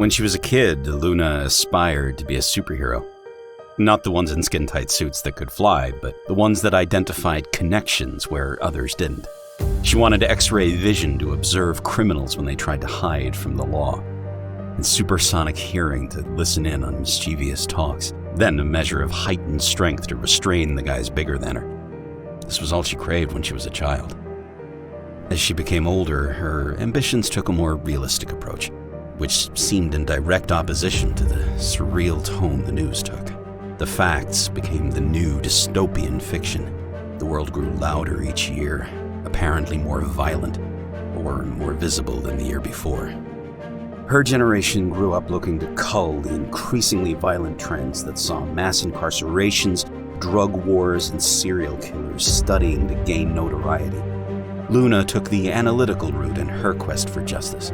When she was a kid, Luna aspired to be a superhero. Not the ones in skin-tight suits that could fly, but the ones that identified connections where others didn't. She wanted X-ray vision to observe criminals when they tried to hide from the law, and supersonic hearing to listen in on mischievous talks, then a measure of heightened strength to restrain the guys bigger than her. This was all she craved when she was a child. As she became older, her ambitions took a more realistic approach, which seemed in direct opposition to the surreal tone the news took. The facts became the new dystopian fiction. The world grew louder each year, apparently more violent or more visible than the year before. Her generation grew up looking to cull the increasingly violent trends that saw mass incarcerations, drug wars, and serial killers studying to gain notoriety. Luna took the analytical route in her quest for justice,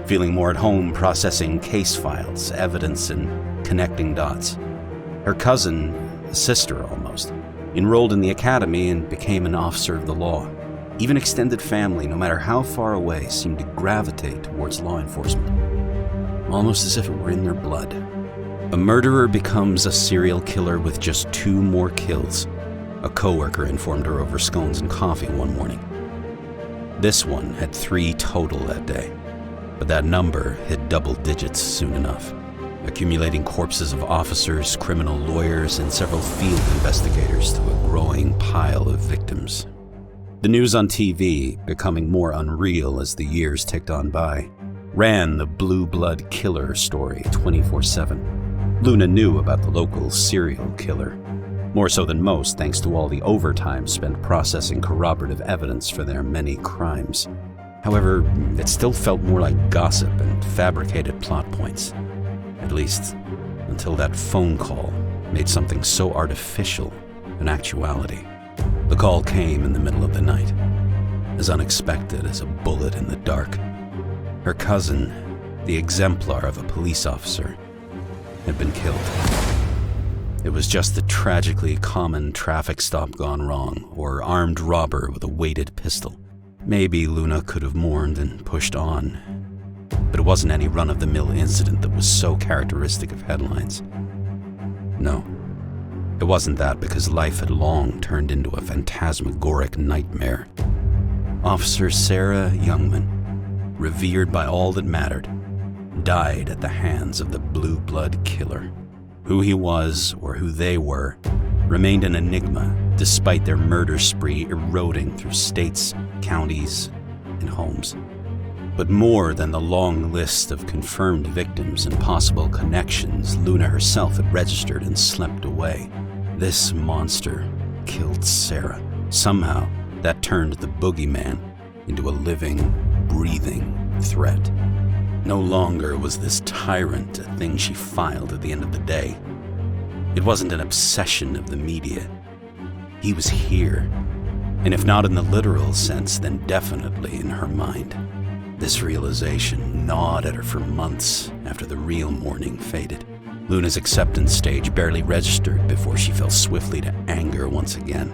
feeling more at home processing case files, evidence, and connecting dots. Her cousin, a sister almost, enrolled in the academy and became an officer of the law. Even extended family, no matter how far away, seemed to gravitate towards law enforcement, almost as if it were in their blood. A murderer becomes a serial killer with just 2 more kills, a coworker informed her over scones and coffee one morning. This one had 3 total that day, but that number hit double digits soon enough, accumulating corpses of officers, criminal lawyers, and several field investigators to a growing pile of victims. The news on TV, becoming more unreal as the years ticked on by, ran the blue blood killer story 24/7. Luna knew about the local serial killer, more so than most thanks to all the overtime spent processing corroborative evidence for their many crimes. However, it still felt more like gossip and fabricated plot points. At least, until that phone call made something so artificial an actuality. The call came in the middle of the night, as unexpected as a bullet in the dark. Her cousin, the exemplar of a police officer, had been killed. It was just a tragically common traffic stop gone wrong, or armed robber with a weighted pistol. Maybe Luna could have mourned and pushed on, but it wasn't any run-of-the-mill incident that was so characteristic of headlines. No, it wasn't that, because life had long turned into a phantasmagoric nightmare. Officer Sarah Youngman, revered by all that mattered, died at the hands of the blue blood killer. Who he was, or who they were, remained an enigma despite their murder spree eroding through states, counties, and homes. But more than the long list of confirmed victims and possible connections Luna herself had registered and slept away, this monster killed Sarah. Somehow, that turned the boogeyman into a living, breathing threat. No longer was this tyrant a thing she filed at the end of the day. It wasn't an obsession of the media. He was here, and if not in the literal sense, then definitely in her mind. This realization gnawed at her for months after the real mourning faded. Luna's acceptance stage barely registered before she fell swiftly to anger once again,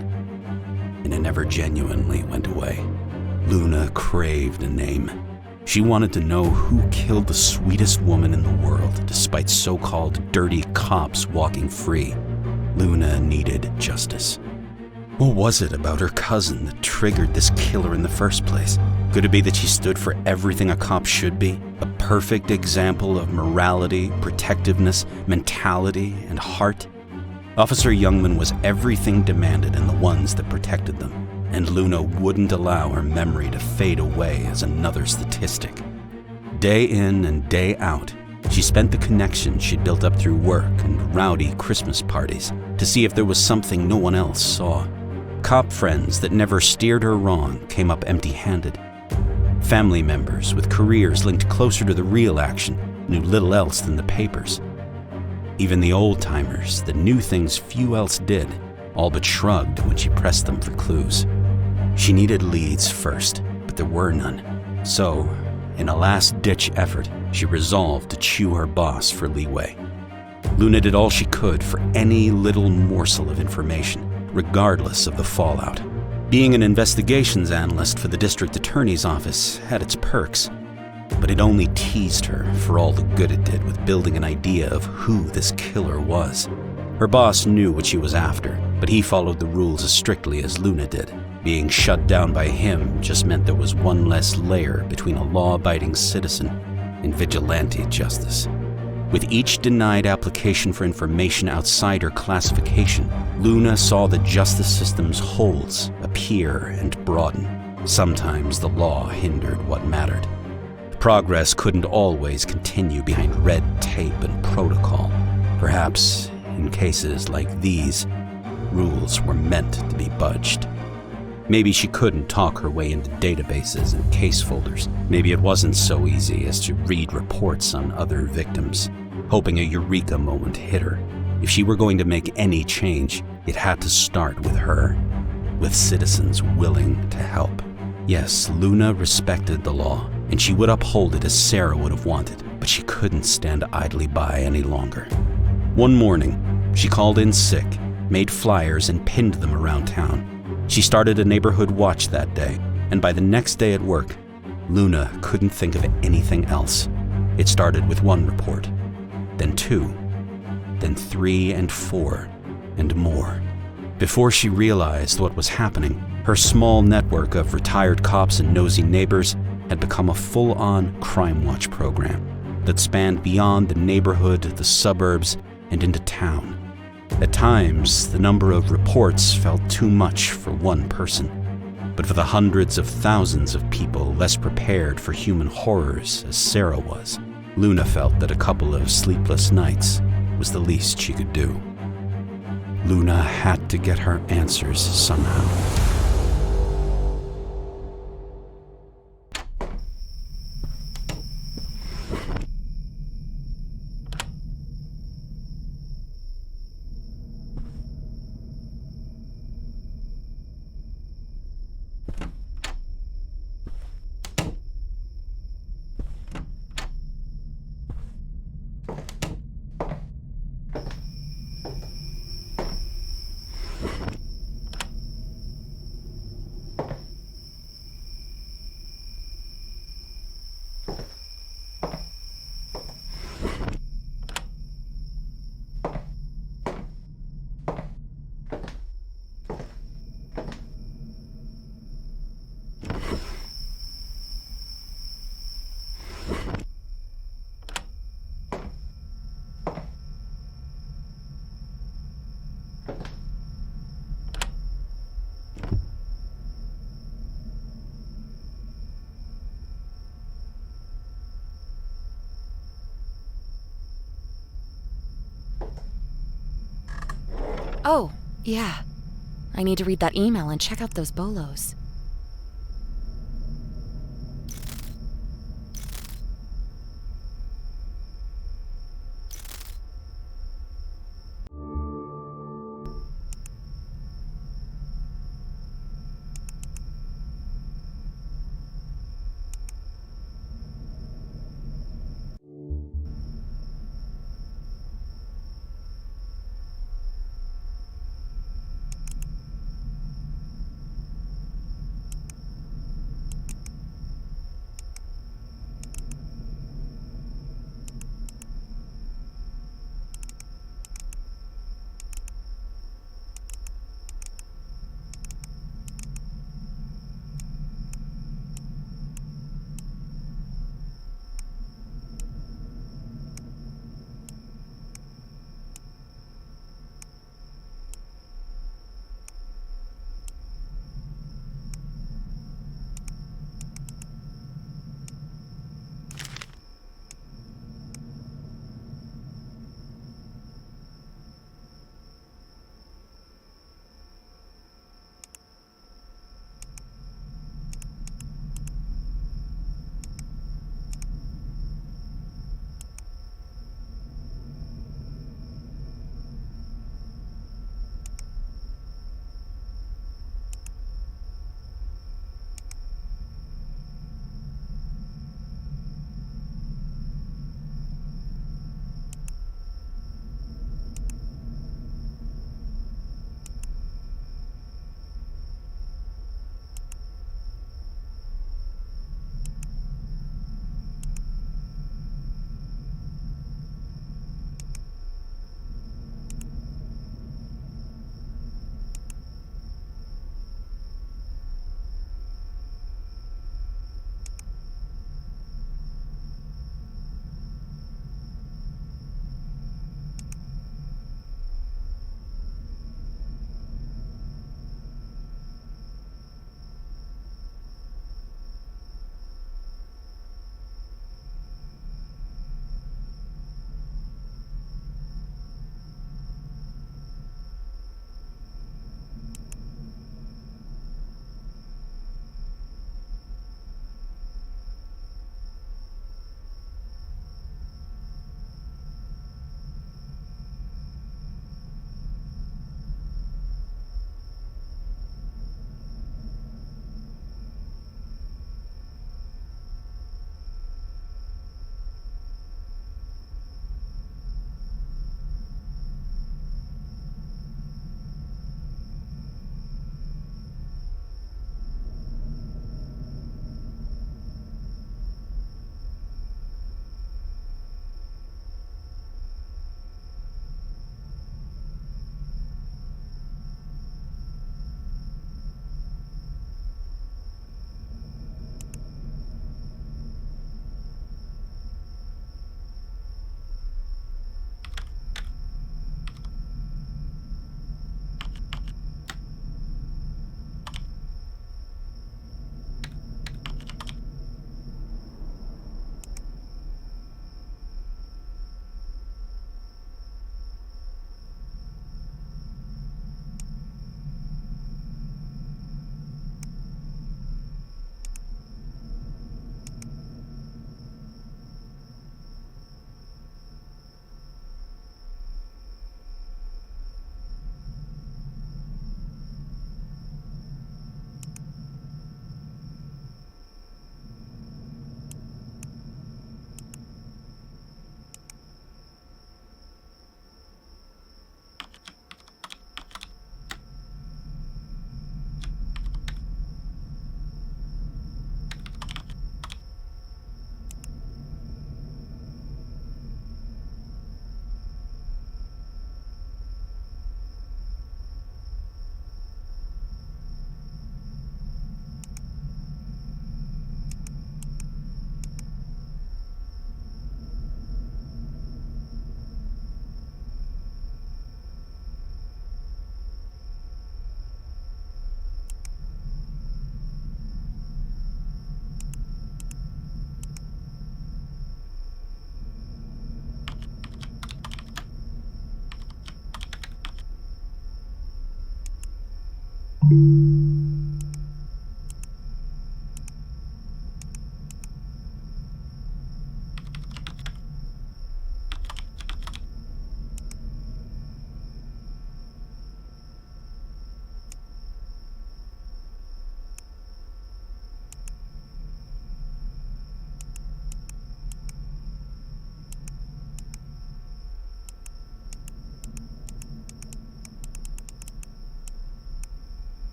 and it never genuinely went away. Luna craved a name. She wanted to know who killed the sweetest woman in the world, despite so-called dirty cops walking free. Luna needed justice. What was it about her cousin that triggered this killer in the first place? Could it be that she stood for everything a cop should be? A perfect example of morality, protectiveness, mentality, and heart? Officer Youngman was everything demanded in the ones that protected them, and Luna wouldn't allow her memory to fade away as another statistic. Day in and day out, she spent the connection she'd built up through work and rowdy Christmas parties to see if there was something no one else saw. Cop friends that never steered her wrong came up empty-handed. Family members with careers linked closer to the real action knew little else than the papers. Even the old-timers that knew things few else did all but shrugged when she pressed them for clues. She needed leads first, but there were none. So, in a last-ditch effort, she resolved to chew her boss for leeway. Luna did all she could for any little morsel of information, regardless of the fallout. Being an investigations analyst for the district attorney's office had its perks. but it only teased her for all the good it did with building an idea of who this killer was. Her boss knew what she was after, but he followed the rules as strictly as Luna did. Being shut down by him just meant there was one less layer between a law-abiding citizen and vigilante justice. With each denied application for information outside her classification, Luna saw the justice system's holes appear and broaden. Sometimes the law hindered what mattered. Progress couldn't always continue behind red tape and protocol. Perhaps, in cases like these, rules were meant to be budged. Maybe she couldn't talk her way into databases and case folders. Maybe it wasn't so easy as to read reports on other victims, hoping a eureka moment hit her. If she were going to make any change, it had to start with her, with citizens willing to help. Yes, Luna respected the law, and she would uphold it as Sarah would have wanted, but she couldn't stand idly by any longer. One morning, she called in sick, made flyers, and pinned them around town. She started a neighborhood watch that day, and by the next day at work, Luna couldn't think of anything else. It started with one report, then two, then 3 and 4, and more. Before she realized what was happening, her small network of retired cops and nosy neighbors had become a full-on crime watch program that spanned beyond the neighborhood, the suburbs, and into town. At times, the number of reports felt too much for one person, but for the hundreds of thousands of people less prepared for human horrors as Sarah was, Luna felt that a couple of sleepless nights was the least she could do. Luna had to get her answers somehow. Oh, yeah. I need to read that email and check out those bolos.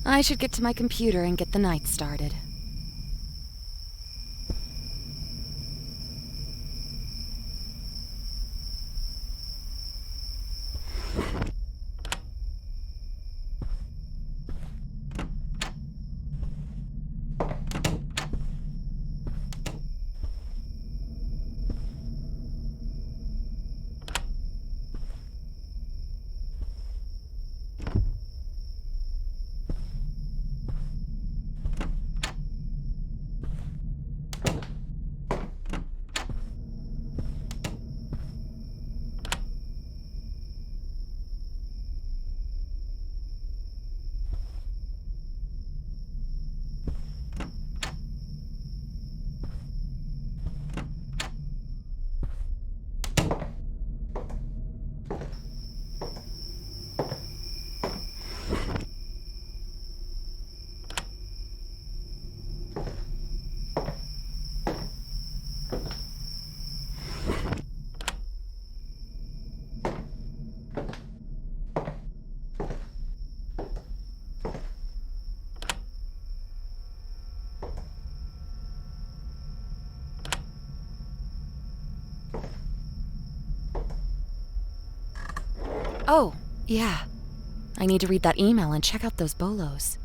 I should get to my computer and get the night started. Oh, yeah. I need to read that email and check out those bolos.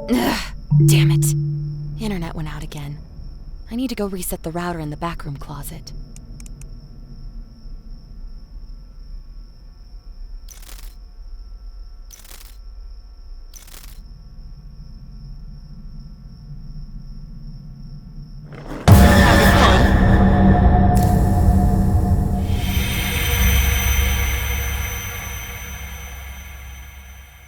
Ugh, damn it. Internet went out again. I need to go reset the router in the backroom closet.